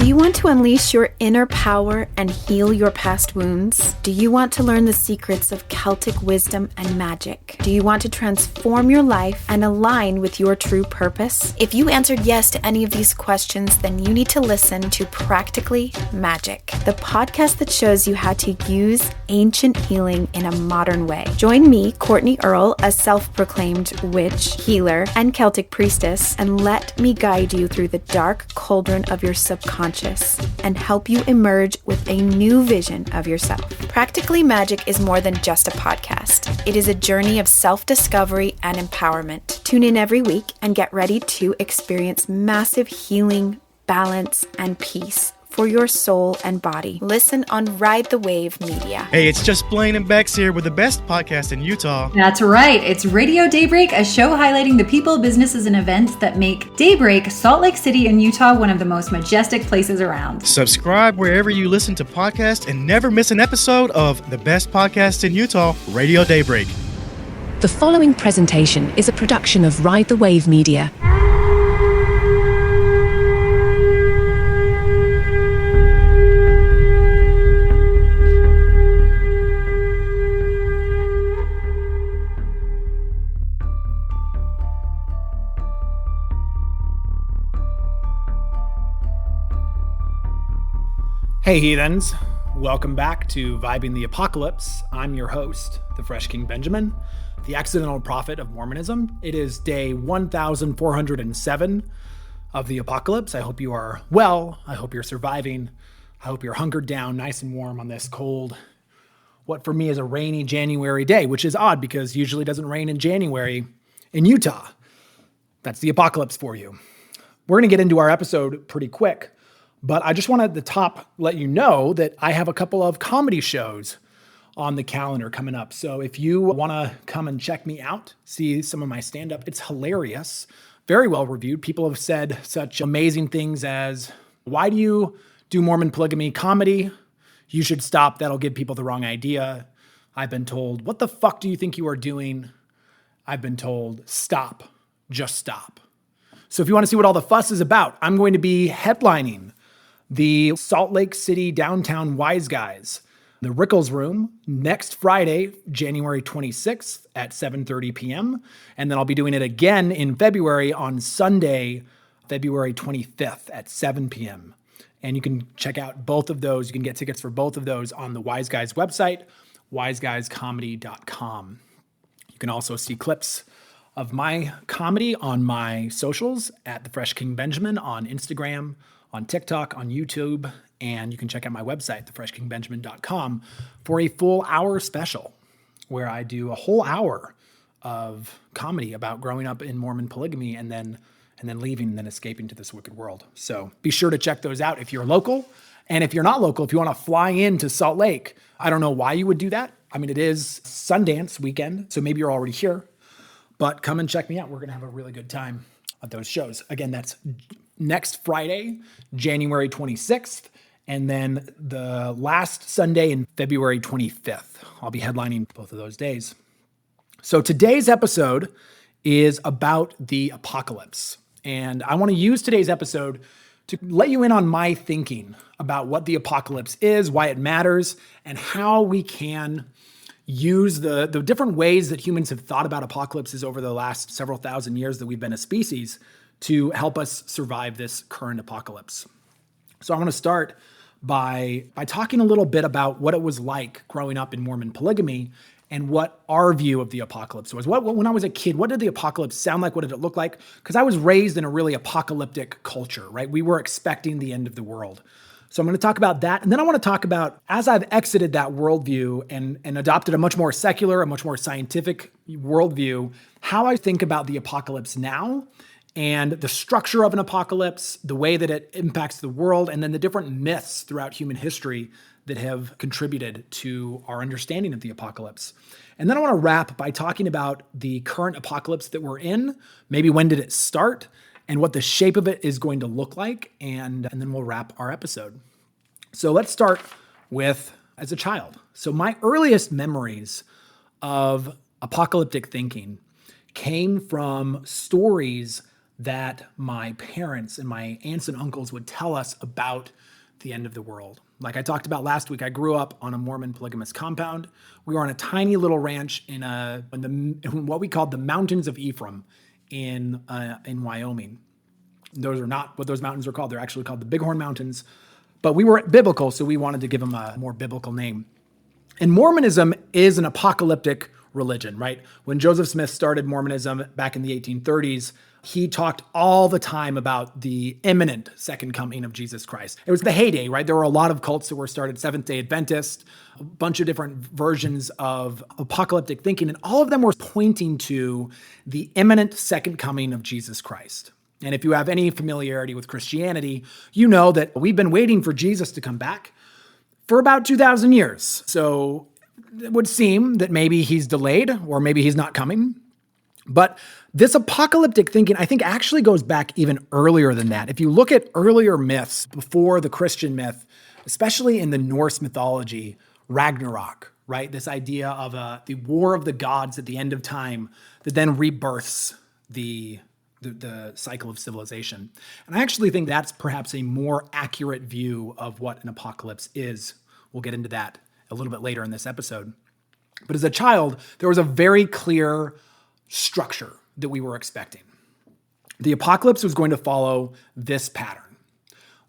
Do you want to unleash your inner power and heal your past wounds? Do you want to learn the secrets of Celtic wisdom and magic? Do you want to transform your life and align with your true purpose? If you answered yes to any of these questions, then you need to listen to Practically Magic, the podcast that shows you how to use ancient healing in a modern way. Join me, Courtney Earle, a self-proclaimed witch, healer, and Celtic priestess, and let me guide you through the dark cauldron of your subconscious and help you emerge with a new vision of yourself. Practically Magic is more than just a podcast. It is a journey of self-discovery and empowerment. Tune in every week and get ready to experience massive healing, balance, and peace for your soul and body. Listen on Ride the Wave Media. Hey, it's just Blaine and Bex here with the best podcast in Utah. That's right. It's Radio Daybreak, a show highlighting the people, businesses, and events that make Daybreak, Salt Lake City, in Utah, one of the most majestic places around. Subscribe wherever you listen to podcasts and never miss an episode of the best podcast in Utah, Radio Daybreak. The following presentation is a production of Ride the Wave Media. Hey heathens, welcome back to Vibing the Apocalypse. I'm your host, the Fresh King Benjamin, the accidental prophet of Mormonism. It is day 1407 of the apocalypse. I hope you are well. I hope you're surviving. I hope you're hunkered down nice and warm on this cold, what for me is a rainy January day, which is odd because usually it doesn't rain in January in Utah. That's the apocalypse for you. We're going to get into our episode pretty quick. But I just want to at the top let you know that I have a couple of comedy shows on the calendar coming up. So if you want to come and check me out, see some of my stand-up, it's hilarious, very well reviewed. People have said such amazing things as, why do you do Mormon polygamy comedy? You should stop. That'll give people the wrong idea. I've been told, what the fuck do you think you are doing? I've been told, stop, just stop. So if you want to see what all the fuss is about, I'm going to be headlining the Salt Lake City Downtown Wise Guys, the Rickles Room, next Friday, January 26th at 7:30 p.m. And then I'll be doing it again in February on Sunday, February 25th at 7 p.m. And you can check out both of those. You can get tickets for both of those on the Wise Guys website, wiseguyscomedy.com. You can also see clips of my comedy on my socials at the Fresh King Benjamin on Instagram, on TikTok, on YouTube, and you can check out my website, thefreshkingbenjamin.com, for a full hour special where I do a whole hour of comedy about growing up in Mormon polygamy and then leaving and then escaping to this wicked world. So be sure to check those out if you're local. And if you're not local, if you want to fly into Salt Lake, I don't know why you would do that. I mean, it is Sundance weekend, so maybe you're already here, but come and check me out. We're going to have a really good time at those shows. Again, that's next Friday, January 26th, and then the last Sunday in February 25th. I'll be headlining both of those days. So today's episode is about the apocalypse. And I want to use today's episode to let you in on my thinking about what the apocalypse is, why it matters, and how we can use the different ways that humans have thought about apocalypses over the last several thousand years that we've been a species to help us survive this current apocalypse. So I want to start by talking a little bit about what it was like growing up in Mormon polygamy and what our view of the apocalypse was. When I was a kid, what did the apocalypse sound like? What did it look like? Because I was raised in a really apocalyptic culture, right? We were expecting the end of the world. So I'm going to talk about that. And then I want to talk about, as I've exited that worldview and adopted a much more secular, a much more scientific worldview, how I think about the apocalypse now and the structure of an apocalypse, the way that it impacts the world, and then the different myths throughout human history that have contributed to our understanding of the apocalypse. And then I want to wrap by talking about the current apocalypse that we're in, maybe when did it start, and what the shape of it is going to look like, and then we'll wrap our episode. So let's start with as a child. So my earliest memories of apocalyptic thinking came from stories that my parents and my aunts and uncles would tell us about the end of the world. Like I talked about last week, I grew up on a Mormon polygamist compound. We were on a tiny little ranch in what we called the Mountains of Ephraim in Wyoming. Those are not what those mountains are called. They're actually called the Bighorn Mountains. But we were biblical, so we wanted to give them a more biblical name. And Mormonism is an apocalyptic religion, right? When Joseph Smith started Mormonism back in the 1830s, he talked all the time about the imminent second coming of Jesus Christ. It was the heyday, right? There were a lot of cults that were started, Seventh-day Adventist, a bunch of different versions of apocalyptic thinking, and all of them were pointing to the imminent second coming of Jesus Christ. And if you have any familiarity with Christianity, you know that we've been waiting for Jesus to come back for about 2,000 years. So it would seem that maybe he's delayed or maybe he's not coming. But this apocalyptic thinking, I think, actually goes back even earlier than that. If you look at earlier myths before the Christian myth, especially in the Norse mythology, Ragnarok, right? This idea of the war of the gods at the end of time that then rebirths the cycle of civilization. And I actually think that's perhaps a more accurate view of what an apocalypse is. We'll get into that a little bit later in this episode. But as a child, there was a very clear structure that we were expecting. The apocalypse was going to follow this pattern.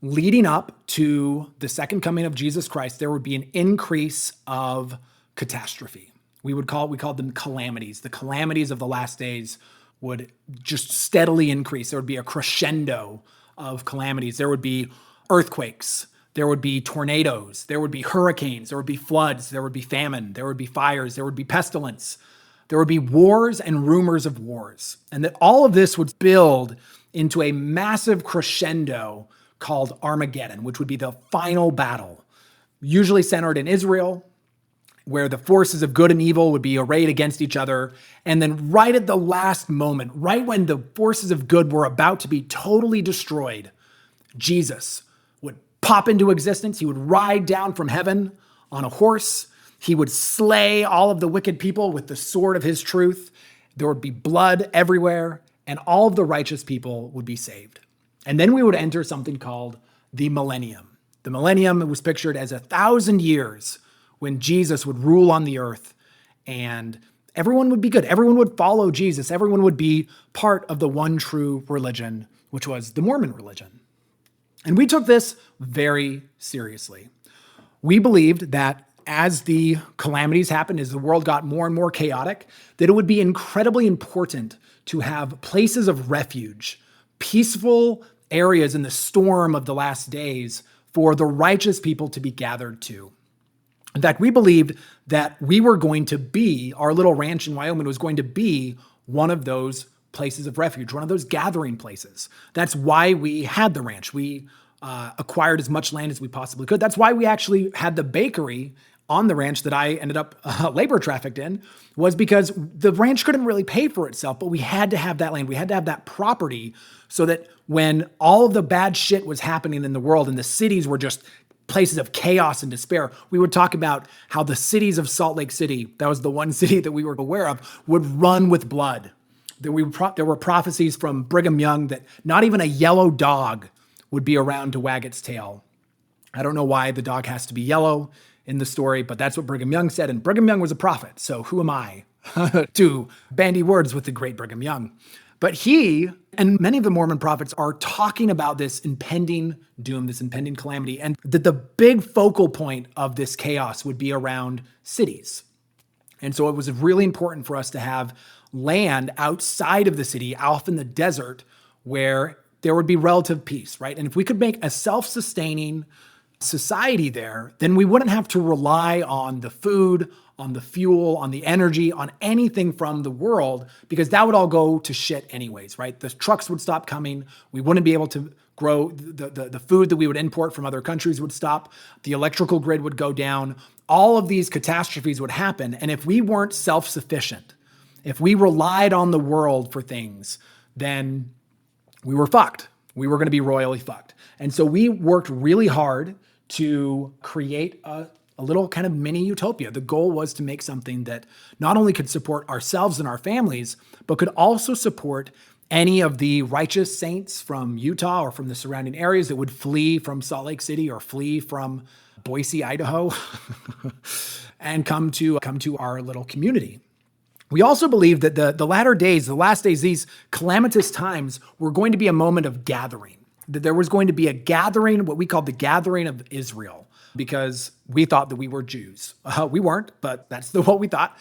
Leading up to the second coming of Jesus Christ, there would be an increase of catastrophe. We called them calamities. The calamities of the last days would just steadily increase. There would be a crescendo of calamities. There would be earthquakes. There would be tornadoes. There would be hurricanes. There would be floods. There would be famine. There would be fires. There would be pestilence. There would be wars and rumors of wars. And that all of this would build into a massive crescendo called Armageddon, which would be the final battle, usually centered in Israel, where the forces of good and evil would be arrayed against each other. And then right at the last moment, right when the forces of good were about to be totally destroyed, Jesus would pop into existence. He would ride down from heaven on a horse. He would slay all of the wicked people with the sword of his truth. There would be blood everywhere, and all of the righteous people would be saved. And then we would enter something called the millennium. The millennium was pictured as 1,000 years when Jesus would rule on the earth and everyone would be good. Everyone would follow Jesus. Everyone would be part of the one true religion, which was the Mormon religion. And we took this very seriously. We believed that as the calamities happened, as the world got more and more chaotic, that it would be incredibly important to have places of refuge, peaceful areas in the storm of the last days for the righteous people to be gathered to. In fact, we believed that we were going to be, our little ranch in Wyoming was going to be one of those places of refuge, one of those gathering places. That's why we had the ranch. We acquired as much land as we possibly could. That's why we actually had the bakery on the ranch that I ended up labor trafficked in, was because the ranch couldn't really pay for itself, but we had to have that land. We had to have that property so that when all of the bad shit was happening in the world and the cities were just places of chaos and despair, we would talk about how the cities of Salt Lake City, that was the one city that we were aware of, would run with blood. There were prophecies from Brigham Young that not even a yellow dog would be around to wag its tail. I don't know why the dog has to be yellow in the story, but that's what Brigham Young said. And Brigham Young was a prophet, so who am I to bandy words with the great Brigham Young? But he and many of the Mormon prophets are talking about this impending doom, this impending calamity, and that the big focal point of this chaos would be around cities. And so it was really important for us to have land outside of the city, off in the desert, where there would be relative peace, right? And if we could make a self-sustaining society there, then we wouldn't have to rely on the food, on the fuel, on the energy, on anything from the world, because that would all go to shit anyways, right? The trucks would stop coming. We wouldn't be able to grow. The food that we would import from other countries would stop. The electrical grid would go down. All of these catastrophes would happen. And if we weren't self-sufficient, if we relied on the world for things, then we were fucked. We were going to be royally fucked. And so we worked really hard to create a little kind of mini utopia. The goal was to make something that not only could support ourselves and our families, but could also support any of the righteous saints from Utah or from the surrounding areas that would flee from Salt Lake City or flee from Boise, Idaho, and come to our little community. We also believe that the latter days, the last days, these calamitous times were going to be a moment of gathering, that there was going to be a gathering, what we call the gathering of Israel, because we thought that we were Jews. We weren't, but that's what we thought.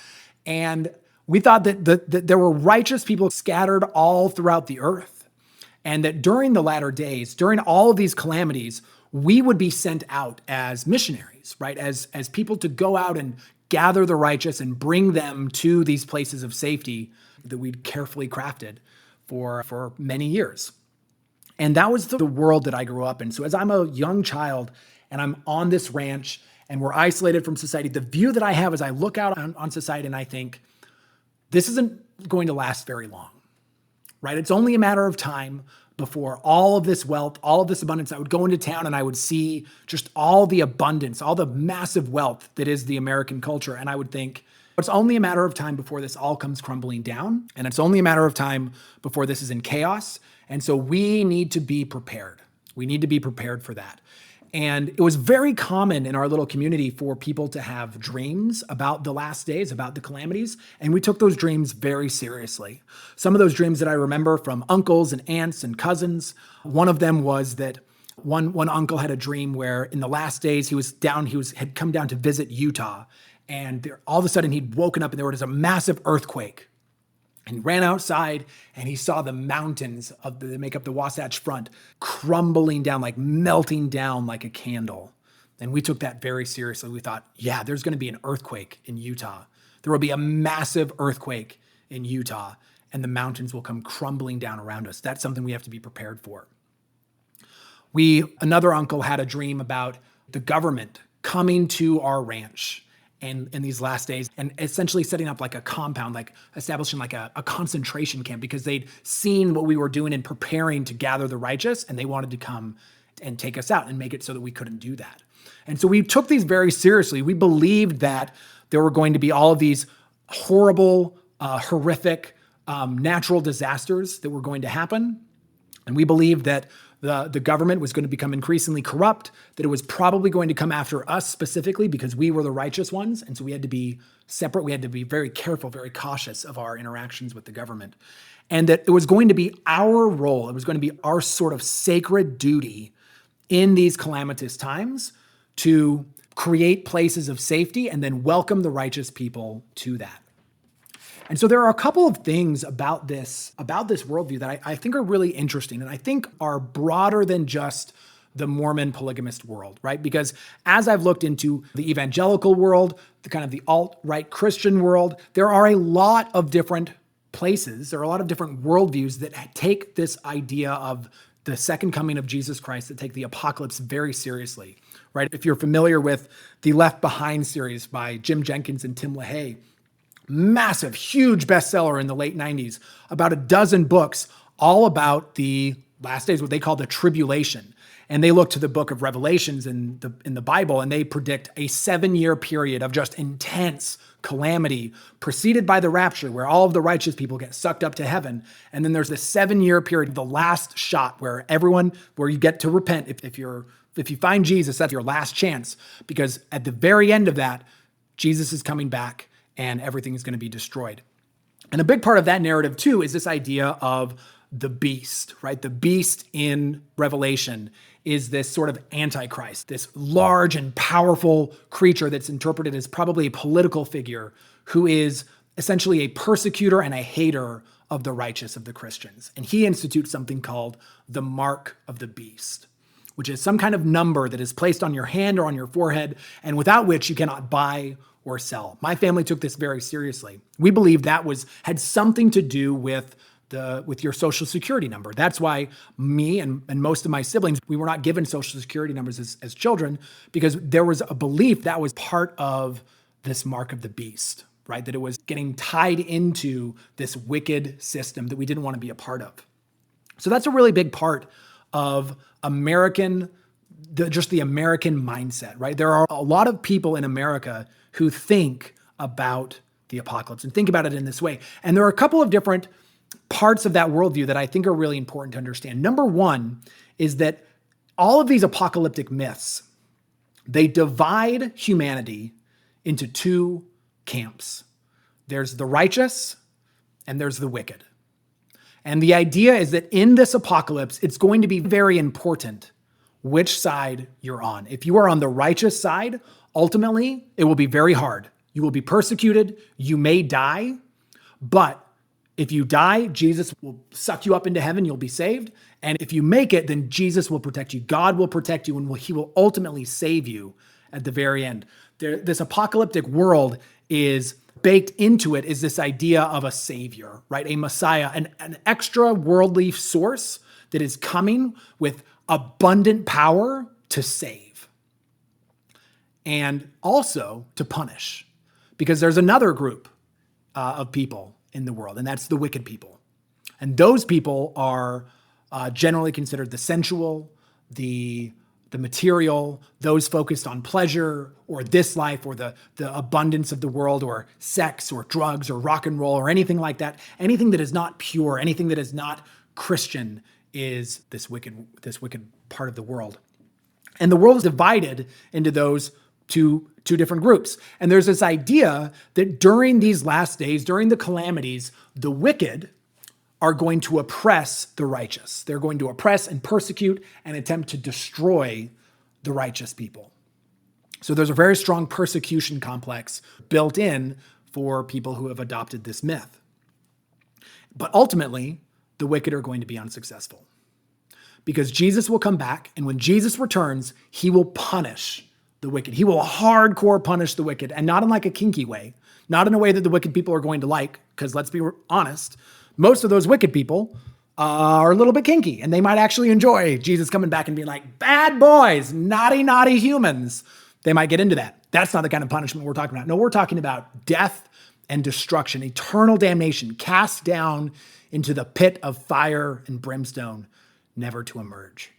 And we thought that there were righteous people scattered all throughout the earth, and that during the latter days, during all of these calamities, we would be sent out as missionaries, right? As people to go out and gather the righteous and bring them to these places of safety that we'd carefully crafted for many years. And that was the world that I grew up in. So as I'm a young child and I'm on this ranch and we're isolated from society, the view that I have is I look out on society and I think, this isn't going to last very long, right? It's only a matter of time before all of this wealth, all of this abundance, I would go into town and I would see just all the abundance, all the massive wealth that is the American culture. And I would think, it's only a matter of time before this all comes crumbling down. And it's only a matter of time before this is in chaos. And so we need to be prepared. We need to be prepared for that. And it was very common in our little community for people to have dreams about the last days, about the calamities. And we took those dreams very seriously. Some of those dreams that I remember from uncles and aunts and cousins, one of them was that one uncle had a dream where in the last days had come down to visit Utah. And all of a sudden he'd woken up and there was a massive earthquake. And he ran outside and he saw the mountains that make up the Wasatch Front crumbling down, like melting down like a candle. And we took that very seriously. We thought, yeah, there's going to be an earthquake in Utah. There will be a massive earthquake in Utah and the mountains will come crumbling down around us. That's something we have to be prepared for. Another uncle had a dream about the government coming to our ranch in these last days and essentially setting up like a compound, like establishing like a concentration camp because they'd seen what we were doing and preparing to gather the righteous and they wanted to come and take us out and make it so that we couldn't do that. And so we took these very seriously. We believed that there were going to be all of these horrible, horrific natural disasters that were going to happen. And we believed that the government was going to become increasingly corrupt, that it was probably going to come after us specifically because we were the righteous ones. And so we had to be separate. We had to be very careful, very cautious of our interactions with the government. And that it was going to be our role, it was going to be our sort of sacred duty in these calamitous times to create places of safety and then welcome the righteous people to that. And so there are a couple of things about this worldview that I think are really interesting and I think are broader than just the Mormon polygamist world, right? Because as I've looked into the evangelical world, the kind of the alt-right Christian world, there are a lot of different places, there are a lot of different worldviews that take this idea of the second coming of Jesus Christ, that take the apocalypse very seriously, right? If you're familiar with the Left Behind series by Jim Jenkins and Tim LaHaye, massive, huge bestseller in the late 90s, about a dozen books all about the last days, what they call the tribulation. And they look to the book of Revelations in the Bible, and they predict a 7-year period of just intense calamity preceded by the rapture, where all of the righteous people get sucked up to heaven. And then there's the 7-year period, the last shot, where you get to repent. If you find Jesus, that's your last chance, because at the very end of that, Jesus is coming back and everything is going to be destroyed. And a big part of that narrative too is this idea of the beast, right? The beast in Revelation is this sort of antichrist, this large and powerful creature that's interpreted as probably a political figure who is essentially a persecutor and a hater of the righteous, of the Christians. And he institutes something called the mark of the beast, which is some kind of number that is placed on your hand or on your forehead and without which you cannot buy or sell. My family took this very seriously. We believed that had something to do with your social security number. That's why me and most of my siblings, we were not given social security numbers as children, because there was a belief that was part of this mark of the beast, right? That it was getting tied into this wicked system that we didn't want to be a part of. So that's a really big part of the American mindset, right? There are a lot of people in America who think about the apocalypse and think about it in this way. And there are a couple of different parts of that worldview that I think are really important to understand. Number one is that all of these apocalyptic myths, they divide humanity into two camps. There's the righteous and there's the wicked. And the idea is that in this apocalypse, it's going to be very important which side you're on. If you are on the righteous side, ultimately, it will be very hard. You will be persecuted. You may die. But if you die, Jesus will suck you up into heaven. You'll be saved. And if you make it, then Jesus will protect you. God will protect you, and he will ultimately save you at the very end. This apocalyptic world is baked into it is this idea of a savior, right? A Messiah, an extra worldly source that is coming with abundant power to save and also to punish, because there's another group of people in the world, and that's the wicked people. And those people are generally considered the sensual, the material, those focused on pleasure or this life or the abundance of the world or sex or drugs or rock and roll or anything like that. Anything that is not pure, anything that is not Christian is this wicked part of the world. And the world is divided into those two different groups. And there's this idea that during these last days, during the calamities, the wicked are going to oppress the righteous. They're going to oppress and persecute and attempt to destroy the righteous people. So there's a very strong persecution complex built in for people who have adopted this myth. But ultimately, the wicked are going to be unsuccessful because Jesus will come back, and when Jesus returns, he will punish the wicked. He will hardcore punish the wicked, and not in like a kinky way, not in a way that the wicked people are going to like, because let's be honest, most of those wicked people are a little bit kinky, and they might actually enjoy Jesus coming back and being like, bad boys, naughty, naughty humans. They might get into that. That's not the kind of punishment we're talking about. No, we're talking about death and destruction, eternal damnation, cast down into the pit of fire and brimstone, never to emerge.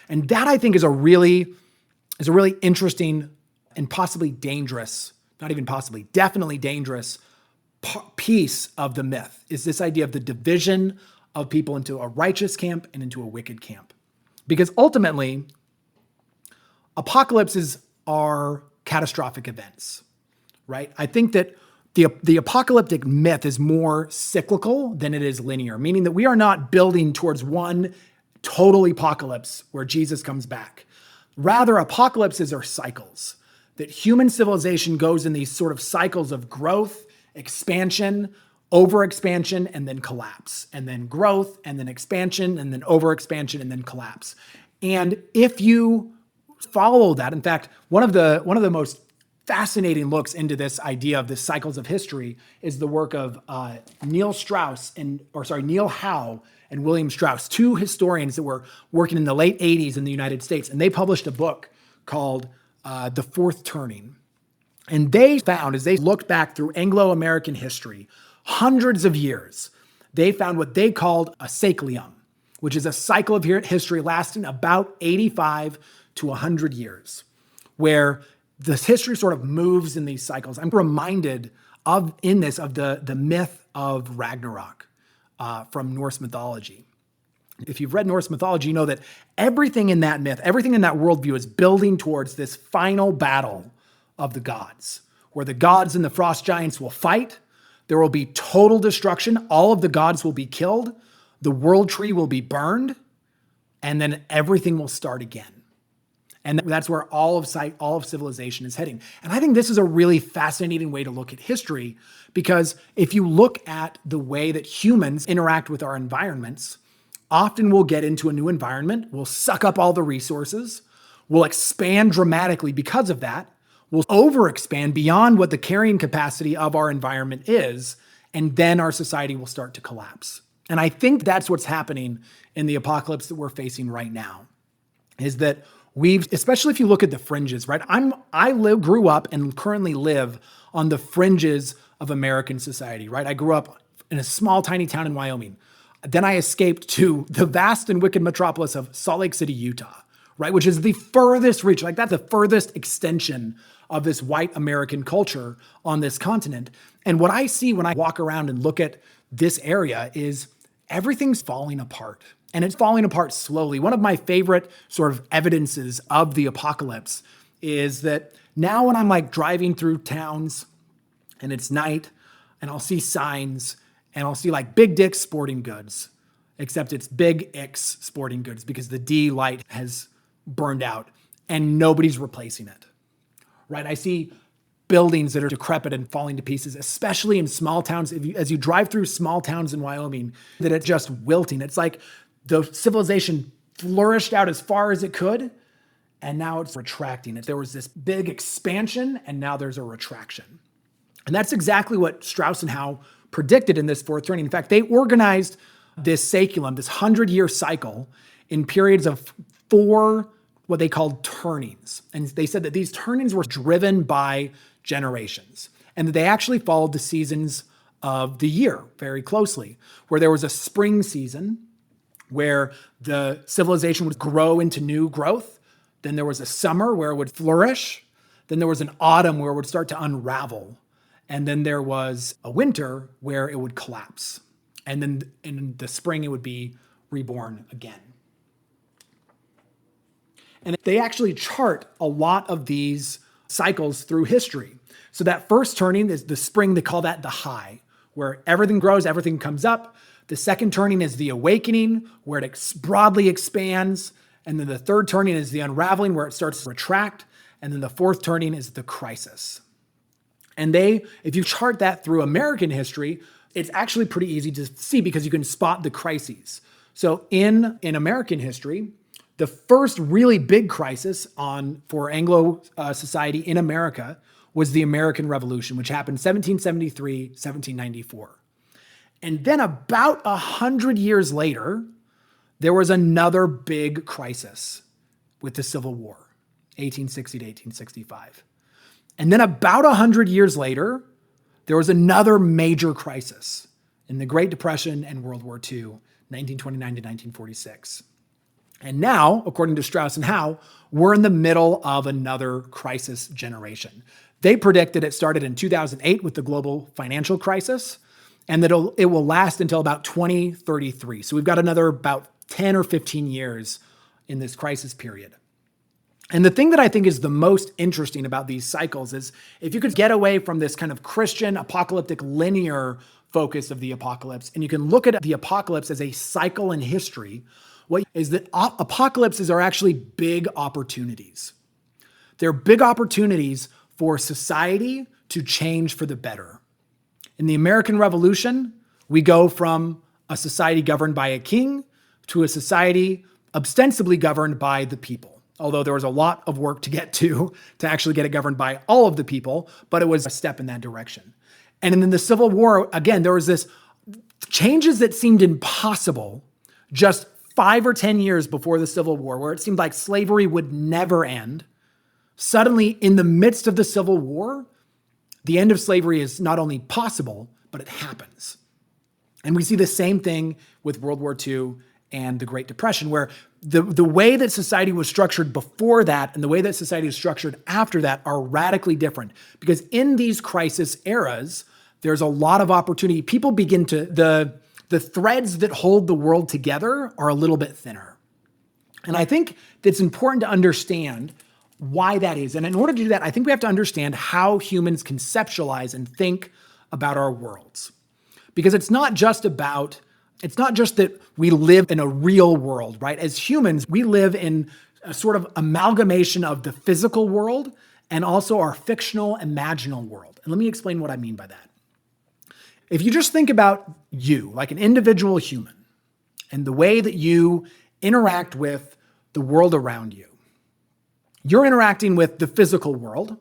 And that, I think, is a really interesting and possibly dangerous, not even possibly, definitely dangerous piece of the myth, is this idea of the division of people into a righteous camp and into a wicked camp. Because ultimately, apocalypses are catastrophic events, right? I think that the apocalyptic myth is more cyclical than it is linear, meaning that we are not building towards one total apocalypse where Jesus comes back. Rather, apocalypses are cycles, that human civilization goes in these sort of cycles of growth, expansion, overexpansion, and then collapse, and then growth, and then expansion, and then overexpansion, and then collapse. And if you follow that, in fact, one of the most fascinating looks into this idea of the cycles of history is the work of Neil Howe and William Strauss, two historians that were working in the late 80s in the United States. And they published a book called The Fourth Turning. And they found, as they looked back through Anglo-American history, hundreds of years, they found what they called a cyclium, which is a cycle of history lasting about 85 to 100 years, where this history sort of moves in these cycles. I'm reminded of the myth of Ragnarok from Norse mythology. If you've read Norse mythology, you know that everything in that myth, everything in that worldview is building towards this final battle of the gods, where the gods and the frost giants will fight. There will be total destruction. All of the gods will be killed. The world tree will be burned, and then everything will start again. And that's where all of civilization is heading. And I think this is a really fascinating way to look at history, because if you look at the way that humans interact with our environments, often we'll get into a new environment, we'll suck up all the resources, we'll expand dramatically because of that, we'll overexpand beyond what the carrying capacity of our environment is, and then our society will start to collapse. And I think that's what's happening in the apocalypse that we're facing right now, is that especially if you look at the fringes, right? Grew up and currently live on the fringes of American society, right? I grew up in a small, tiny town in Wyoming. Then I escaped to the vast and wicked metropolis of Salt Lake City, Utah, right? Which is the furthest reach, like that's the furthest extension of this white American culture on this continent. And what I see when I walk around and look at this area is everything's falling apart. And it's falling apart slowly. One of my favorite sort of evidences of the apocalypse is that now when I'm like driving through towns and it's night and I'll see signs and I'll see like Big Dick's Sporting Goods, except it's Big X Sporting Goods because the D light has burned out and nobody's replacing it, right? I see buildings that are decrepit and falling to pieces, especially in small towns. As you drive through small towns in Wyoming, that it's just wilting. It's like the civilization flourished out as far as it could, and now it's retracting. There was this big expansion, and now there's a retraction. And that's exactly what Strauss and Howe predicted in this fourth turning. In fact, they organized this saculum, this 100-year cycle, in periods of 4 what they called turnings. And they said that these turnings were driven by generations, and that they actually followed the seasons of the year very closely, where there was a spring season where the civilization would grow into new growth. Then there was a summer where it would flourish. Then there was an autumn where it would start to unravel. And then there was a winter where it would collapse. And then in the spring, it would be reborn again. And they actually chart a lot of these cycles through history. So that first turning is the spring, they call that the high, where everything grows, everything comes up. The second turning is the awakening, where it broadly expands. And then the third turning is the unraveling, where it starts to retract. And then the fourth turning is the crisis. And if you chart that through American history, it's actually pretty easy to see because you can spot the crises. So in American history, the first really big crisis for Anglo society in America was the American Revolution, which happened 1773, 1794. And then about 100 years later, there was another big crisis with the Civil War, 1860 to 1865. And then about 100 years later, there was another major crisis in the Great Depression and World War II, 1929 to 1946. And now, according to Strauss and Howe, we're in the middle of another crisis generation. They predict that it started in 2008 with the global financial crisis, and that it will last until about 2033. So we've got another about 10 or 15 years in this crisis period. And the thing that I think is the most interesting about these cycles is if you could get away from this kind of Christian apocalyptic linear focus of the apocalypse, and you can look at the apocalypse as a cycle in history, what is that apocalypses are actually big opportunities. They're big opportunities for society to change for the better. In the American Revolution, we go from a society governed by a king to a society ostensibly governed by the people. Although there was a lot of work to get to actually get it governed by all of the people, but it was a step in that direction. And in the Civil War, again, there was this changes that seemed impossible just 5 or 10 years before the Civil War, where it seemed like slavery would never end. Suddenly, in the midst of the Civil War, the end of slavery is not only possible, but it happens. And we see the same thing with World War II and the Great Depression, where the way that society was structured before that and the way that society is structured after that are radically different. Because in these crisis eras, there's a lot of opportunity. People begin to, the threads that hold the world together are a little bit thinner. And I think it's important to understand why that is. And in order to do that, I think we have to understand how humans conceptualize and think about our worlds. Because it's not just that we live in a real world, right? As humans, we live in a sort of amalgamation of the physical world and also our fictional, imaginal world. And let me explain what I mean by that. If you just think about you, like an individual human, and the way that you interact with the world around you, you're interacting with the physical world,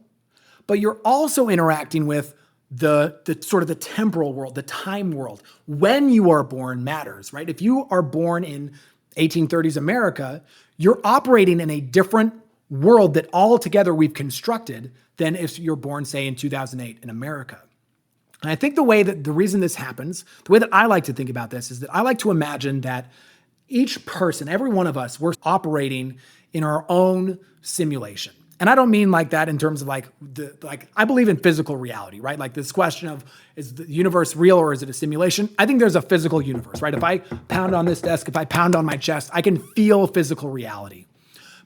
but you're also interacting with the sort of the temporal world, the time world. When you are born matters, right? If you are born in 1830s America, you're operating in a different world that altogether we've constructed than if you're born, say, in 2008 in America. And I think the reason this happens, the way that I like to think about this is that I like to imagine that each person, every one of us, we're operating in our own simulation. And I don't mean like that in terms of I believe in physical reality, right? Like this question of, is the universe real or is it a simulation? I think there's a physical universe, right? If I pound on this desk, if I pound on my chest, I can feel physical reality.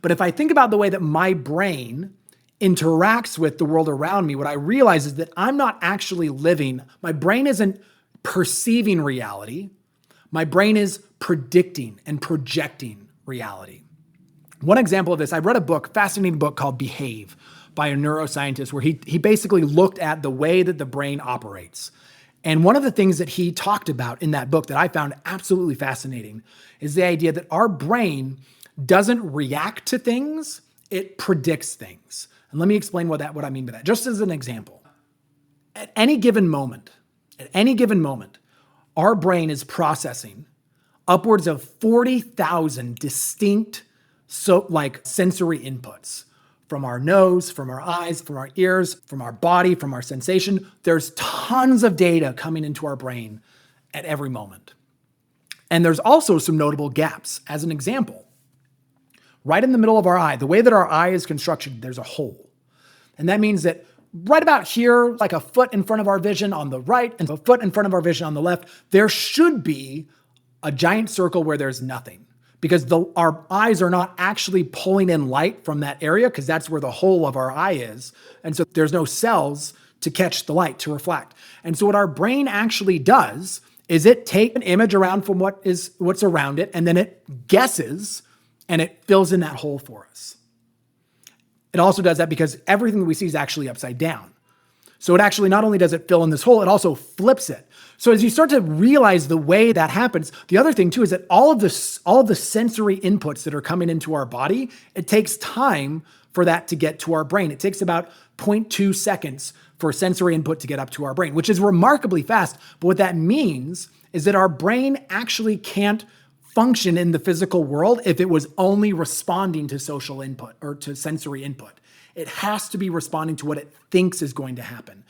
But if I think about the way that my brain interacts with the world around me, what I realize is that I'm not actually living. My brain isn't perceiving reality. My brain is predicting and projecting reality. One example of this, I read a book, fascinating book called Behave by a neuroscientist, where he basically looked at the way that the brain operates. And one of the things that he talked about in that book that I found absolutely fascinating is the idea that our brain doesn't react to things, it predicts things. And let me explain what I mean by that. Just as an example, at any given moment, our brain is processing upwards of 40,000 distinct sensory inputs from our nose, from our eyes, from our ears, from our body, from our sensation. There's tons of data coming into our brain at every moment. And there's also some notable gaps. As an example, right in the middle of our eye, the way that our eye is constructed, there's a hole. And that means that right about here, like a foot in front of our vision on the right and a foot in front of our vision on the left, there should be a giant circle where there's nothing, because our eyes are not actually pulling in light from that area, because that's where the hole of our eye is. And so there's no cells to catch the light, to reflect. And so what our brain actually does is it takes an image around from what's around it, and then it guesses and it fills in that hole for us. It also does that because everything that we see is actually upside down. So it actually not only does it fill in this hole, it also flips it. So as you start to realize the way that happens, the other thing too is that all of the sensory inputs that are coming into our body, it takes time for that to get to our brain. It takes about 0.2 seconds for sensory input to get up to our brain, which is remarkably fast. But what that means is that our brain actually can't function in the physical world if it was only responding to social input or to sensory input. It has to be responding to what it thinks is going to happen.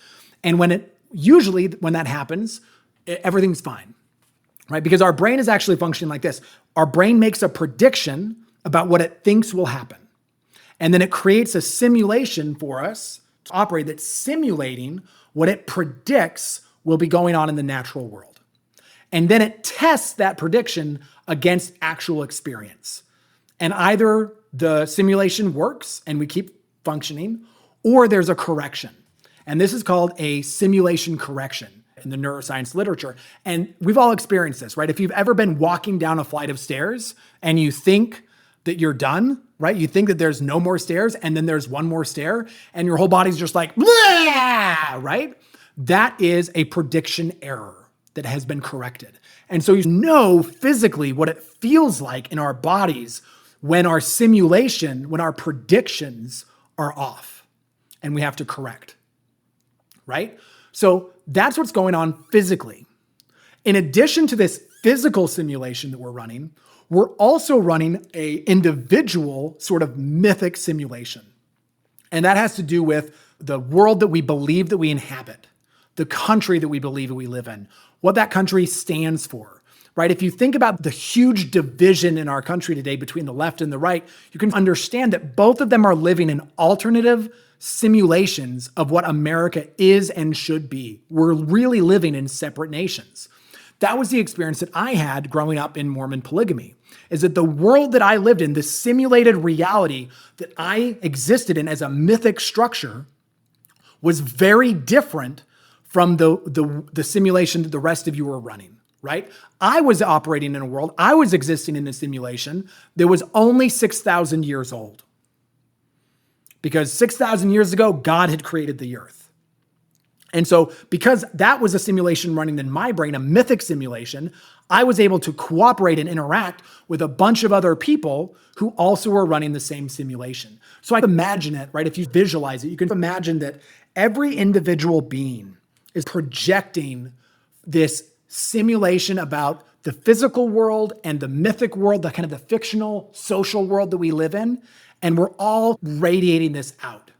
And when that happens, everything's fine, right? Because our brain is actually functioning like this. Our brain makes a prediction about what it thinks will happen. And then it creates a simulation for us to operate that's simulating what it predicts will be going on in the natural world. And then it tests that prediction against actual experience. And either the simulation works and we keep functioning, or there's a correction. And this is called a simulation correction in the neuroscience literature. And we've all experienced this, right? If you've ever been walking down a flight of stairs and you think that you're done, right? You think that there's no more stairs and then there's one more stair and your whole body's just like, blah, right? That is a prediction error that has been corrected. And so you know physically what it feels like in our bodies when our simulation, when our predictions are off and we have to correct, right? So that's what's going on physically. In addition to this physical simulation that we're running, we're also running an individual sort of mythic simulation. And that has to do with the world that we believe that we inhabit, the country that we believe that we live in, what that country stands for, right? If you think about the huge division in our country today between the left and the right, you can understand that both of them are living in alternative simulations of what America is and should be. We're really living in separate nations. That was the experience that I had growing up in Mormon polygamy, is that the world that I lived in, the simulated reality that I existed in as a mythic structure, was very different from the simulation that the rest of you were running, right? I was operating in a world, I was existing in a simulation that was only 6,000 years old. Because 6,000 years ago, God had created the earth. And so because that was a simulation running in my brain, a mythic simulation, I was able to cooperate and interact with a bunch of other people who also were running the same simulation. So I can imagine it, right? If you visualize it, you can imagine that every individual being is projecting this simulation about the physical world and the mythic world, the kind of the fictional social world that we live in. And we're all radiating this out.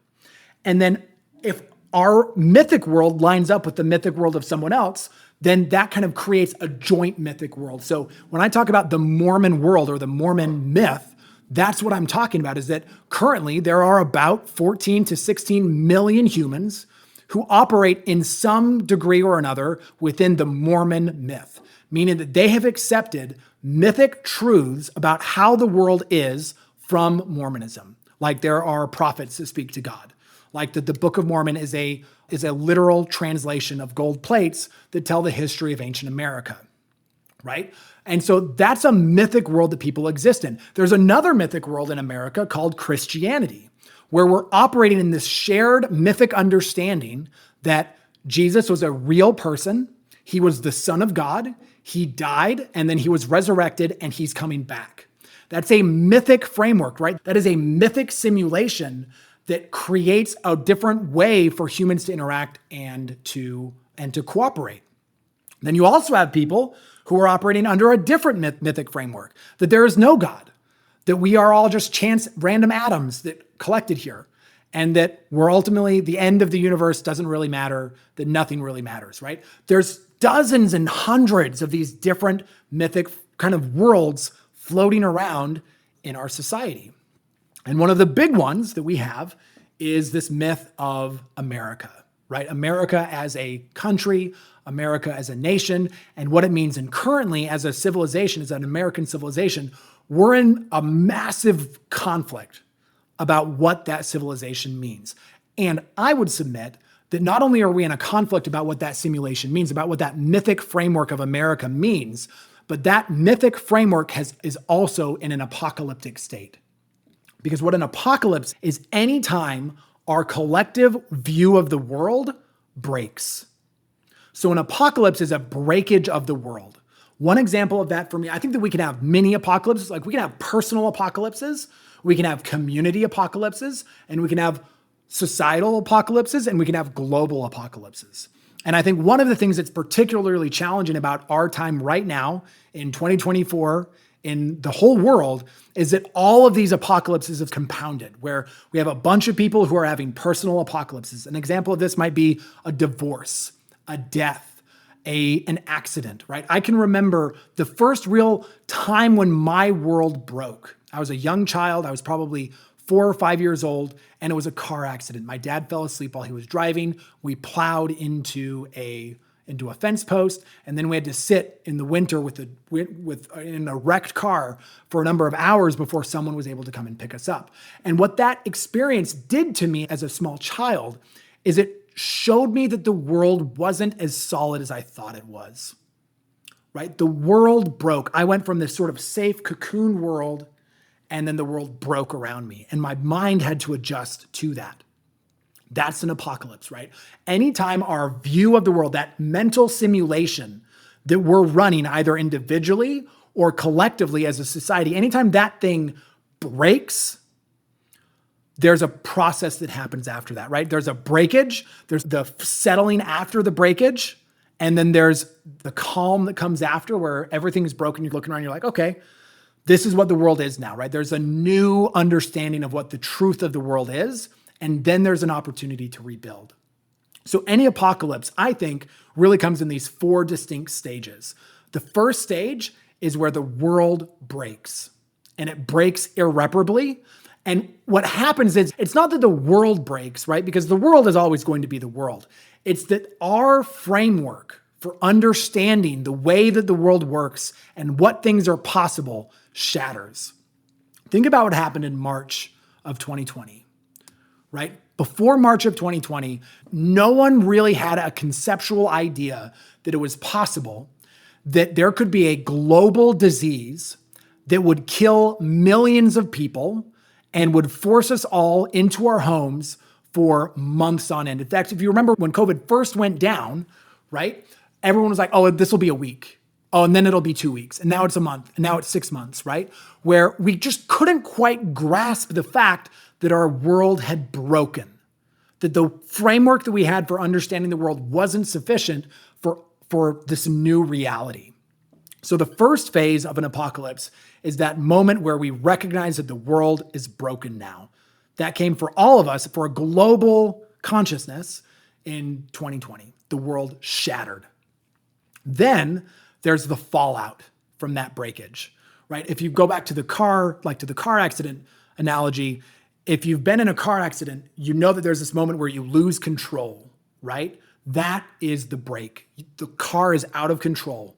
And then if our mythic world lines up with the mythic world of someone else, then that kind of creates a joint mythic world. So when I talk about the Mormon world or the Mormon myth, That's what I'm talking about, is that currently there are about 14 to 16 million humans who operate in some degree or another within the Mormon myth, meaning that they have accepted mythic truths about how the world is from Mormonism. Like there are prophets that speak to God. Like that the Book of Mormon is a literal translation of gold plates that tell the history of ancient America, right? And so that's a mythic world that people exist in. There's another mythic world in America called Christianity, where we're operating in this shared mythic understanding that Jesus was a real person. He was the Son of God. He died, and then he was resurrected, and he's coming back. That's a mythic framework, right? That is a mythic simulation that creates a different way for humans to interact and to cooperate. Then you also have people who are operating under a different mythic framework, that there is no God, that we are all just chance random atoms that collected here, and that we're ultimately the end of the universe doesn't really matter, that nothing really matters, right? There's dozens and hundreds of these different mythic kind of worlds floating around in our society. And one of the big ones that we have is this myth of America, right? America as a country, America as a nation, and what it means. And currently, as a civilization, as an American civilization, we're in a massive conflict about what that civilization means. And I would submit that not only are we in a conflict about what that simulation means, about what that mythic framework of America means, but that mythic framework is also in an apocalyptic state. Because what an apocalypse is any time our collective view of the world breaks. So an apocalypse is a breakage of the world. One example of that for me, I think that we can have mini apocalypses, like we can have personal apocalypses, we can have community apocalypses, and we can have societal apocalypses, and we can have global apocalypses. And I think one of the things that's particularly challenging about our time right now in 2024 in the whole world is that all of these apocalypses have compounded, where we have a bunch of people who are having personal apocalypses. An example of this might be a divorce, a death, an accident, right? I can remember the first real time when my world broke. I was a young child. I was probably 4 or 5 years old, and it was a car accident. My dad fell asleep while he was driving. We plowed into a fence post, and then we had to sit in the winter in a wrecked car for a number of hours before someone was able to come and pick us up. And what that experience did to me as a small child is it showed me that the world wasn't as solid as I thought it was, right? The world broke. I went from this sort of safe cocoon world, and then the world broke around me, and my mind had to adjust to that. That's an apocalypse, right? Anytime our view of the world, that mental simulation that we're running either individually or collectively as a society, anytime that thing breaks, there's a process that happens after that, right? There's a breakage, there's the settling after the breakage, and then there's the calm that comes after where everything is broken. You're looking around, you're like, okay, this is what the world is now, right? There's a new understanding of what the truth of the world is. And then there's an opportunity to rebuild. So any apocalypse, I think, really comes in these 4 distinct stages. The first stage is where the world breaks, and it breaks irreparably. And what happens is, it's not that the world breaks, right? Because the world is always going to be the world. It's that our framework for understanding the way that the world works and what things are possible shatters. Think about what happened in March of 2020. Right? Before March of 2020, no one really had a conceptual idea that it was possible that there could be a global disease that would kill millions of people and would force us all into our homes for months on end. In fact, if you remember when COVID first went down, right? Everyone was like, oh, this will be a week. Oh, and then it'll be 2 weeks. And now it's a month. And now it's 6 months, right? Where we just couldn't quite grasp the fact that our world had broken, that the framework that we had for understanding the world wasn't sufficient for this new reality. So the first phase of an apocalypse is that moment where we recognize that the world is broken now. That came for all of us, for a global consciousness in 2020. The world shattered. Then there's the fallout from that breakage, right? If you go back to the car, like to the car accident analogy, if you've been in a car accident, you know that there's this moment where you lose control, right? That is the break. The car is out of control.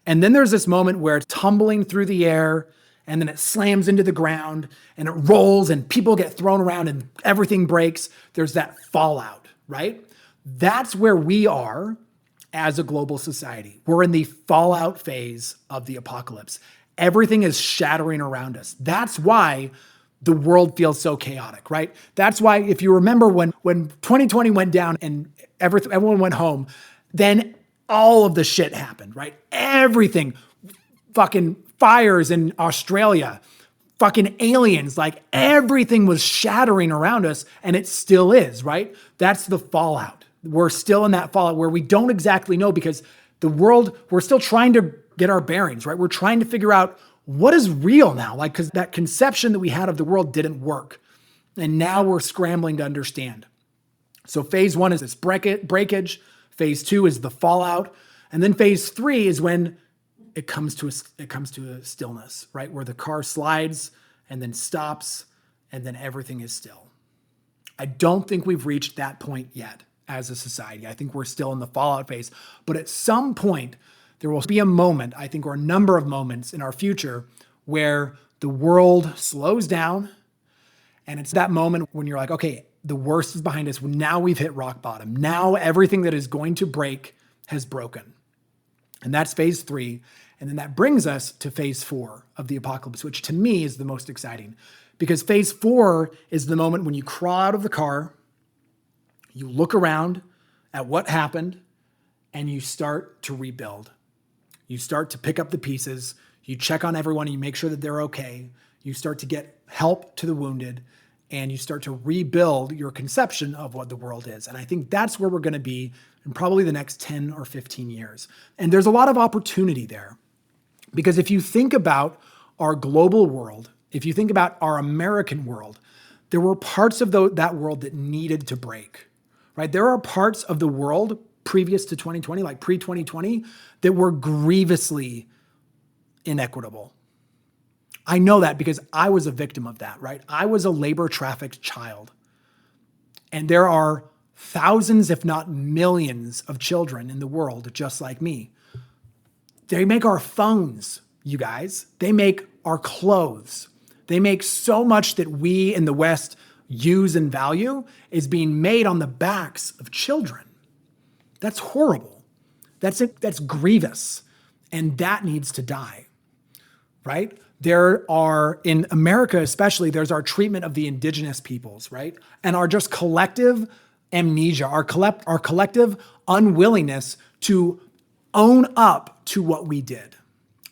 And then there's this moment where it's tumbling through the air and then it slams into the ground and it rolls and people get thrown around and everything breaks. There's that fallout, right? That's where we are as a global society. We're in the fallout phase of the apocalypse. Everything is shattering around us. That's why the world feels so chaotic, right? That's why, if you remember when 2020 went down and everyone went home, then all of the shit happened, right? Everything, fucking fires in Australia, fucking aliens, like everything was shattering around us, and it still is, right? That's the fallout. We're still in that fallout where we don't exactly know, because the world, we're still trying to get our bearings, right? We're trying to figure out what is real now, like, because that conception that we had of the world didn't work. And now we're scrambling to understand. So phase 1 is this breakage. Phase 2 is the fallout. And then phase 3 is when it comes to a stillness, right? Where the car slides and then stops and then everything is still. I don't think we've reached that point yet as a society. I think we're still in the fallout phase. But at some point, there will be a moment, I think, or a number of moments in our future where the world slows down. And it's that moment when you're like, okay, the worst is behind us. Now we've hit rock bottom. Now everything that is going to break has broken. And that's phase 3. And then that brings us to phase 4 of the apocalypse, which to me is the most exciting. Because phase 4 is the moment when you crawl out of the car, you look around at what happened, and you start to rebuild. You start to pick up the pieces. You check on everyone and you make sure that they're okay. You start to get help to the wounded, and you start to rebuild your conception of what the world is. And I think that's where we're going to be in probably the next 10 or 15 years. And there's a lot of opportunity there, because if you think about our global world, if you think about our American world, there were parts of that world that needed to break, right? There are parts of the world previous to 2020, like pre-2020, that were grievously inequitable. I know that because I was a victim of that, right? I was a labor trafficked child. And there are thousands, if not millions, of children in the world just like me. They make our phones, you guys. They make our clothes. They make so much that we in the West use and value is being made on the backs of children. That's horrible. That's grievous. And that needs to die, right? There are, in America especially, there's our treatment of the indigenous peoples, right? And our just collective amnesia, our collective unwillingness to own up to what we did.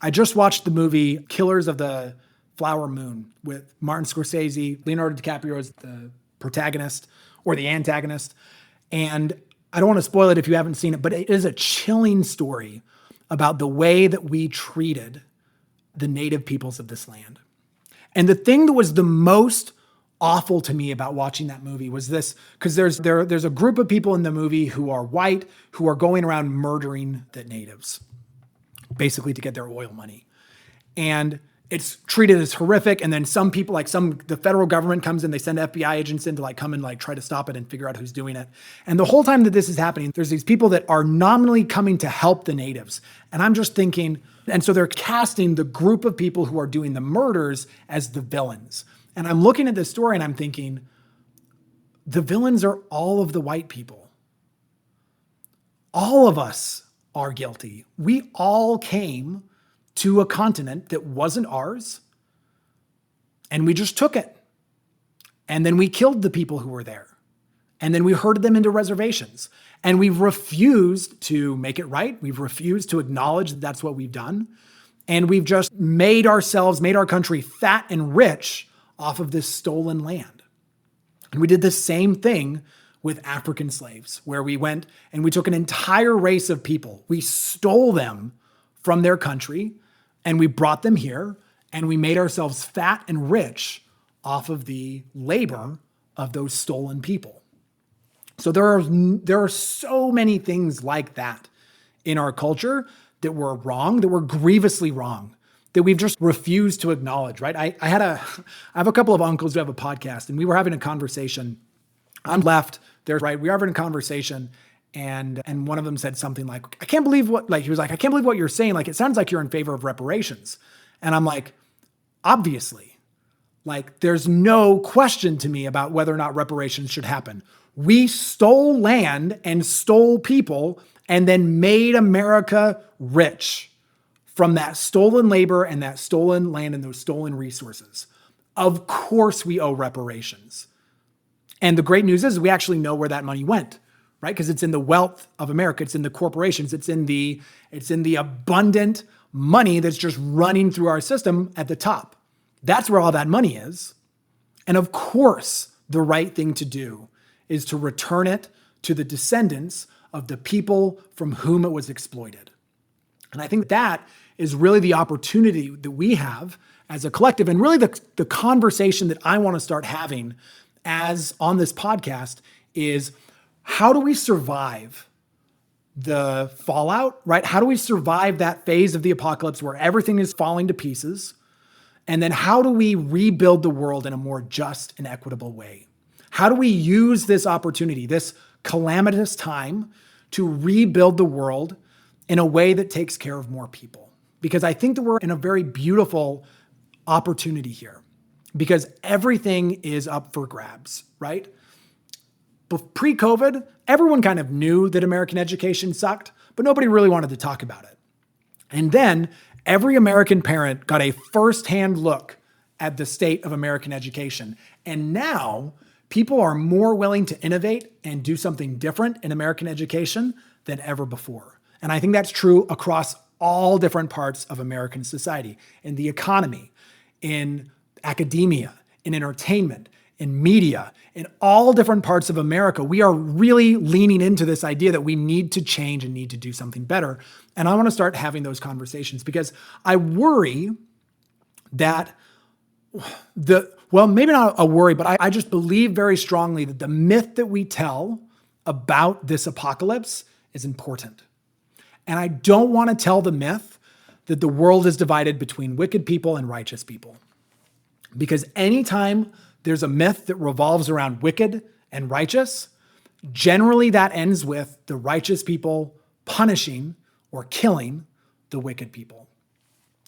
I just watched the movie Killers of the Flower Moon with Martin Scorsese. Leonardo DiCaprio is the protagonist or the antagonist. And I don't want to spoil it if you haven't seen it, but it is a chilling story about the way that we treated the native peoples of this land. And the thing that was the most awful to me about watching that movie was this, because there's a group of people in the movie who are white, who are going around murdering the natives, basically to get their oil money. And it's treated as horrific. And then some people, the federal government comes in, they send FBI agents in to come and try to stop it and figure out who's doing it. And the whole time that this is happening, there's these people that are nominally coming to help the natives. And I'm just thinking, and so they're casting the group of people who are doing the murders as the villains. And I'm looking at this story and I'm thinking, the villains are all of the white people. All of us are guilty. We all came to a continent that wasn't ours, and we just took it. And then we killed the people who were there. And then we herded them into reservations. And we've refused to make it right. We've refused to acknowledge that that's what we've done. And we've just made our country fat and rich off of this stolen land. And we did the same thing with African slaves, where we went and we took an entire race of people. We stole them from their country, and we brought them here, and we made ourselves fat and rich off of the labor of those stolen people. So there are so many things like that in our culture that were wrong, that were grievously wrong. that we've just refused to acknowledge, right? I have a couple of uncles who have a podcast, and we were having a conversation. I'm left, they're right. We were having a conversation, and one of them said something like, I can't believe what you're saying. Like, it sounds like you're in favor of reparations. And I'm like, obviously, like, there's no question to me about whether or not reparations should happen. We stole land and stole people and then made America rich from that stolen labor and that stolen land and those stolen resources. Of course we owe reparations. And the great news is we actually know where that money went, right? Because it's in the wealth of America. It's in the corporations. It's in the abundant money that's just running through our system at the top. That's where all that money is. And of course, the right thing to do is to return it to the descendants of the people from whom it was exploited. And I think that is really the opportunity that we have as a collective, and really the conversation that I want to start having as on this podcast is, how do we survive the fallout, right? How do we survive that phase of the apocalypse where everything is falling to pieces? And then how do we rebuild the world in a more just and equitable way? How do we use this opportunity, this calamitous time, to rebuild the world in a way that takes care of more people? Because I think that we're in a very beautiful opportunity here, because everything is up for grabs, right? But pre-COVID, everyone kind of knew that American education sucked, but nobody really wanted to talk about it. And then every American parent got a firsthand look at the state of American education. And now people are more willing to innovate and do something different in American education than ever before. And I think that's true across all different parts of American society, in the economy, in academia, in entertainment, in media, in all different parts of America. We are really leaning into this idea that we need to change and need to do something better. And I want to start having those conversations, because I worry that maybe not a worry, but I just believe very strongly that the myth that we tell about this apocalypse is important. And I don't want to tell the myth that the world is divided between wicked people and righteous people. Because anytime there's a myth that revolves around wicked and righteous, generally that ends with the righteous people punishing or killing the wicked people.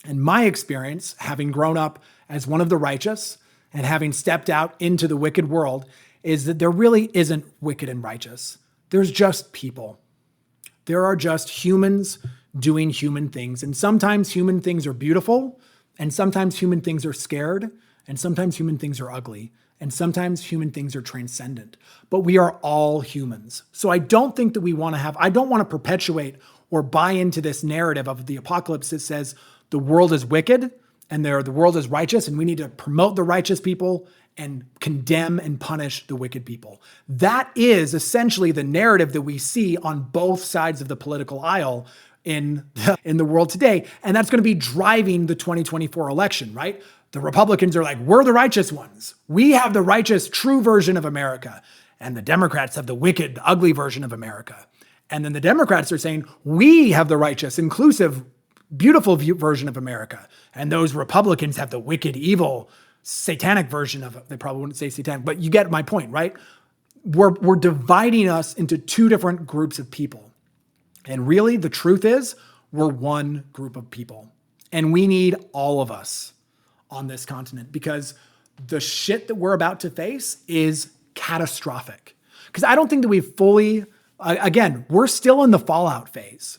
And my experience, having grown up as one of the righteous and having stepped out into the wicked world, is that there really isn't wicked and righteous. There's just people. There are just humans doing human things. And sometimes human things are beautiful, and sometimes human things are scared, and sometimes human things are ugly, and sometimes human things are transcendent. But we are all humans. So I don't think that I don't want to perpetuate or buy into this narrative of the apocalypse that says the world is wicked and the world is righteous, and we need to promote the righteous people and condemn and punish the wicked people. That is essentially the narrative that we see on both sides of the political aisle in the world today. And that's going to be driving the 2024 election, right? The Republicans are like, we're the righteous ones. We have the righteous, true version of America. And the Democrats have the wicked, ugly version of America. And then the Democrats are saying, we have the righteous, inclusive, beautiful version of America. And those Republicans have the wicked, evil, satanic version of it. They probably wouldn't say satanic, but you get my point, right? We're dividing us into two different groups of people. And really, the truth is, we're one group of people. And we need all of us on this continent, because the shit that we're about to face is catastrophic. Because I don't think that we've fully, again, we're still in the fallout phase.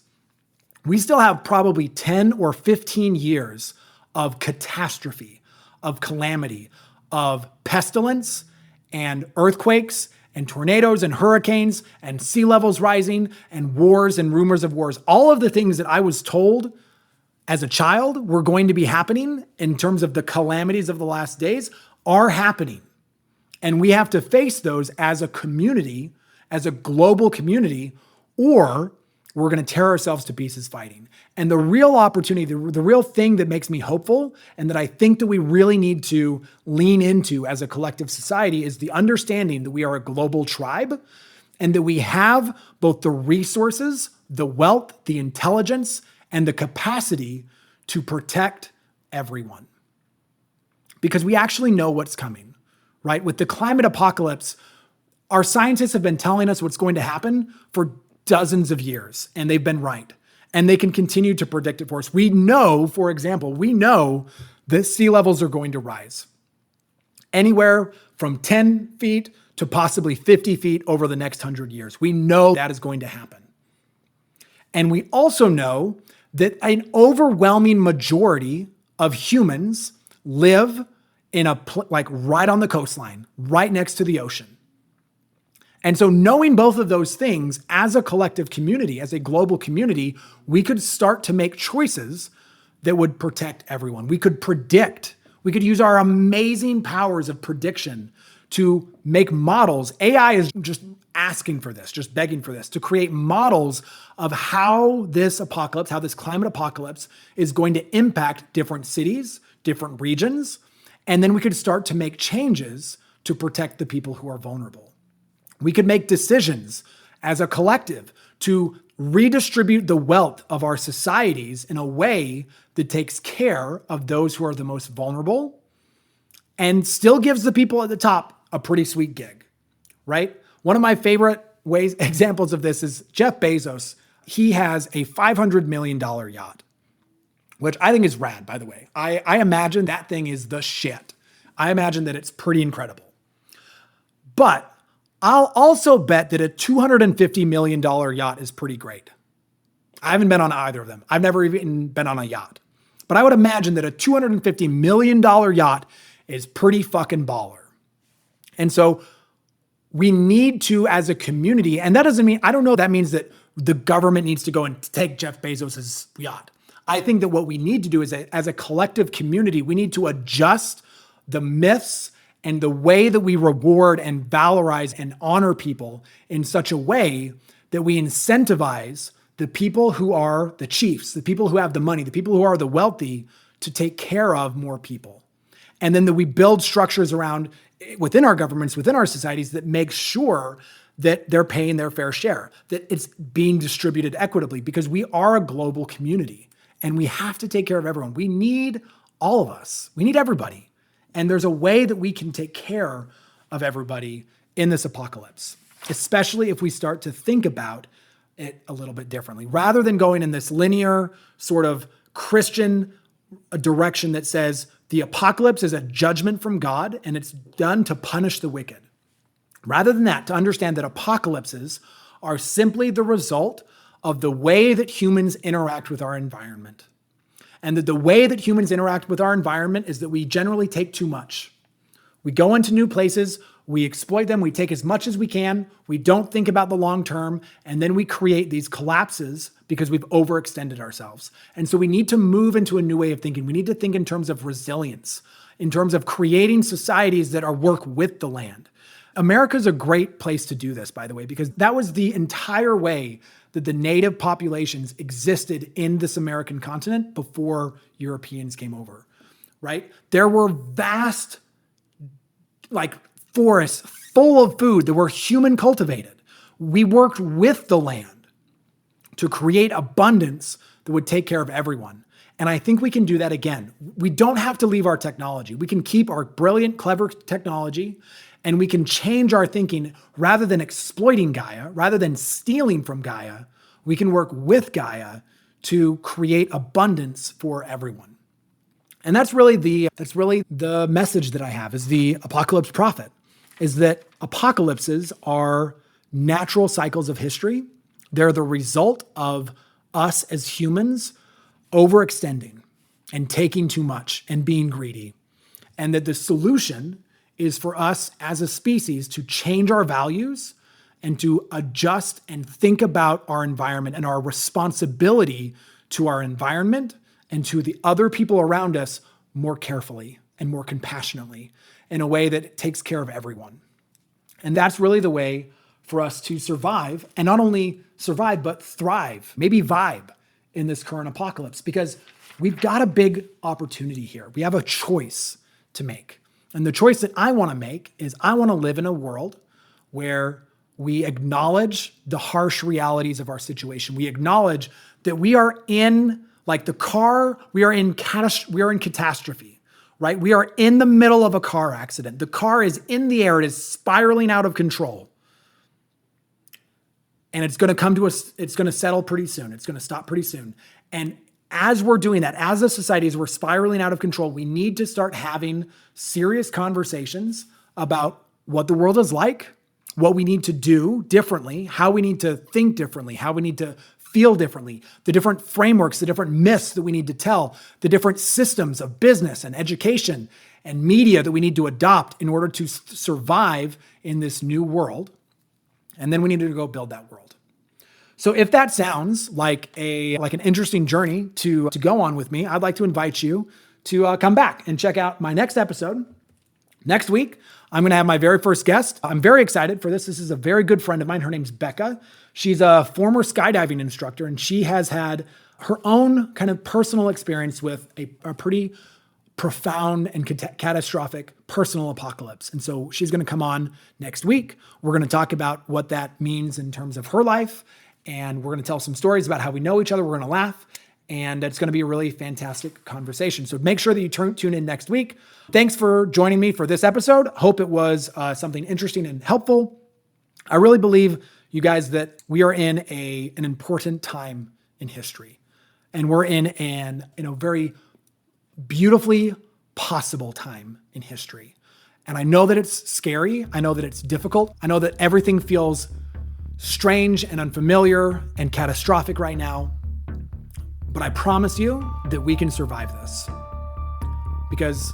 We still have probably 10 or 15 years of catastrophe, of calamity, of pestilence and earthquakes and tornadoes and hurricanes and sea levels rising and wars and rumors of wars. All of the things that I was told as a child were going to be happening in terms of the calamities of the last days are happening. And we have to face those as a community, as a global community, or we're going to tear ourselves to pieces fighting. And the real opportunity, the real thing that makes me hopeful, and that I think that we really need to lean into as a collective society, is the understanding that we are a global tribe and that we have both the resources, the wealth, the intelligence, and the capacity to protect everyone. Because we actually know what's coming, right? With the climate apocalypse, our scientists have been telling us what's going to happen for dozens of years, and they've been right. And they can continue to predict it for us. We know, for example, that sea levels are going to rise anywhere from 10 feet to possibly 50 feet over the next 100 years. We know that is going to happen. And we also know that an overwhelming majority of humans live in right on the coastline, right next to the ocean. And so knowing both of those things as a collective community, as a global community, we could start to make choices that would protect everyone. We could predict. We could use our amazing powers of prediction to make models. AI is just asking for this, just begging for this, to create models of how this apocalypse, how this climate apocalypse is going to impact different cities, different regions. And then we could start to make changes to protect the people who are vulnerable. We could make decisions as a collective to redistribute the wealth of our societies in a way that takes care of those who are the most vulnerable and still gives the people at the top a pretty sweet gig, right? One of my favorite examples of this is Jeff Bezos. He has a $500 million yacht, which I think is rad, by the way. I imagine that thing is the shit. I imagine that it's pretty incredible. But I'll also bet that a $250 million yacht is pretty great. I haven't been on either of them. I've never even been on a yacht. But I would imagine that a $250 million yacht is pretty fucking baller. And so we need to, as a community, and that doesn't mean, I don't know, that means that the government needs to go and take Jeff Bezos' yacht. I think that what we need to do is, as a collective community, we need to adjust the myths and the way that we reward and valorize and honor people in such a way that we incentivize the people who are the chiefs, the people who have the money, the people who are the wealthy, to take care of more people. And then that we build structures around within our governments, within our societies, that make sure that they're paying their fair share, that it's being distributed equitably, because we are a global community and we have to take care of everyone. We need all of us. We need everybody. And there's a way that we can take care of everybody in this apocalypse, especially if we start to think about it a little bit differently, rather than going in this linear sort of Christian direction that says the apocalypse is a judgment from God and it's done to punish the wicked. Rather than that, to understand that apocalypses are simply the result of the way that humans interact with our environment. And that the way that humans interact with our environment is that we generally take too much. We go into new places, we exploit them, we take as much as we can, we don't think about the long term, and then we create these collapses because we've overextended ourselves. And so we need to move into a new way of thinking. We need to think in terms of resilience, in terms of creating societies that are work with the land. America's a great place to do this, by the way, because that was the entire way that the native populations existed in this American continent before Europeans came over, right? There were vast, forests full of food that were human cultivated. We worked with the land to create abundance that would take care of everyone. And I think we can do that again. We don't have to leave our technology. We can keep our brilliant, clever technology, and we can change our thinking. Rather than exploiting Gaia, rather than stealing from Gaia, we can work with Gaia to create abundance for everyone. And that's really the message that I have as the apocalypse prophet, is that apocalypses are natural cycles of history. They're the result of us as humans overextending and taking too much and being greedy. And that the solution is for us as a species to change our values and to adjust and think about our environment and our responsibility to our environment and to the other people around us more carefully and more compassionately, in a way that takes care of everyone. And that's really the way for us to survive, and not only survive, but thrive, maybe vibe in this current apocalypse, because we've got a big opportunity here. We have a choice to make. And the choice that I want to make is I want to live in a world where we acknowledge the harsh realities of our situation. We acknowledge that we are in Like the car, we are in catastrophe, right? We are in the middle of a car accident. The car is in the air. It is spiraling out of control. And it's going to come to us. It's going to settle pretty soon. It's going to stop pretty soon. And as we're doing that, as a society, as we're spiraling out of control, we need to start having serious conversations about what the world is like, what we need to do differently, how we need to think differently, how we need to feel differently, the different frameworks, the different myths that we need to tell, the different systems of business and education and media that we need to adopt in order to survive in this new world. And then we need to go build that world. So if that sounds like an interesting journey to go on with me, I'd like to invite you to come back and check out my next episode. Next week, I'm going to have my very first guest. I'm very excited for this. This is a very good friend of mine. Her name's Becca. She's a former skydiving instructor, and she has had her own kind of personal experience with a pretty profound and catastrophic personal apocalypse. And so she's going to come on next week. We're going to talk about what that means in terms of her life. And we're going to tell some stories about how we know each other. We're going to laugh. And it's going to be a really fantastic conversation. So make sure that you tune in next week. Thanks for joining me for this episode. Hope it was something interesting and helpful. I really believe, you guys, that we are in an important time in history. And we're in a very beautifully possible time in history. And I know that it's scary. I know that it's difficult. I know that everything feels strange and unfamiliar and catastrophic right now. But I promise you that we can survive this, because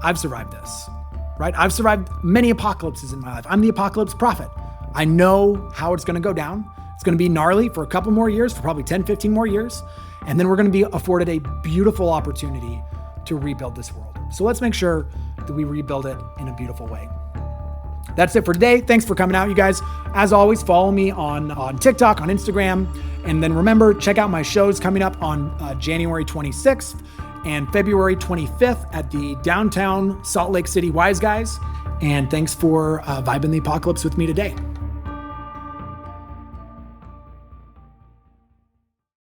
I've survived this, right? I've survived many apocalypses in my life. I'm the apocalypse prophet. I know how it's going to go down. It's going to be gnarly for a couple more years, for probably 10, 15 more years. And then we're going to be afforded a beautiful opportunity to rebuild this world. So let's make sure that we rebuild it in a beautiful way. That's it for today. Thanks for coming out, you guys. As always, follow me on TikTok, on Instagram. And then remember, check out my shows coming up on January 26th and February 25th at the downtown Salt Lake City Wise Guys. And thanks for vibing the apocalypse with me today.